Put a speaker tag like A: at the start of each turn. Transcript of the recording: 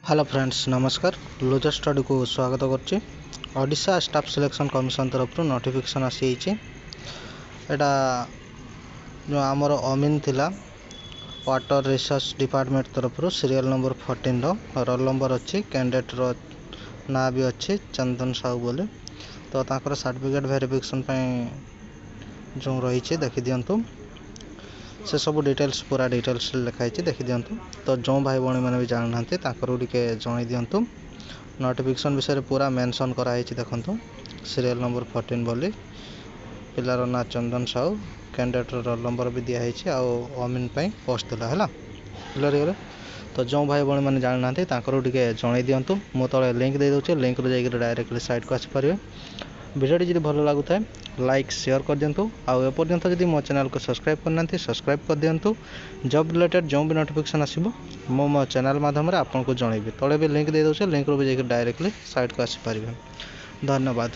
A: Hello friends नमस्कार loser study को स्वागत करछि। ओडिशा स्टाफ सिलेक्शन कमिशन तरफ नोटिफिकेशन आसी एटा जो आमर अमीन थिला वाटर रिसर्च डिपार्टमेंट तरफ सीरियल नंबर 14 रोल नंबर अच्छी कैंडिडेट रो ना भी अच्छी चंदन साहू बोले तो ताकर सर्टिफिकेट वेरिफिकेशन जो रही देखी दिंतु से सब डिटेल्स पूरा डिटेल्स लिखाई देखी दिंतु। तो जो भाई भौणी मैंने भी जाना टे जन दिंतु नोटिफिकेशन विषय पूरा मेंशन कराई देखु सीरियल नंबर 14 बोली पिलार ना चंदन साहू कैंडिडेट रोल नंबर भी दिखाई अमीन पोस्ट दिला है क्लियर। तो जो भाई भौणी मैंने जाना टे जन दिंतु मु तले लिंक दे दूचे लिंक रू जाकर डायरेक्टली साइट को आसीपर। वीडियो जी भल लगुता है लाइक शेयर कर दिंतु आउ एपर्यंत जब मो चैनल को सब्सक्राइब करना सब्सक्राइब कर दिंतु। जॉब रिलेटेड जो भी नोटिफिकेशन आसो मो चैनल माध्यम आपको जनइबी तले भी लिंक दे दूचे लिंक रू भी जाकर डायरेक्टली साइट को आसीपर। धन्यवाद।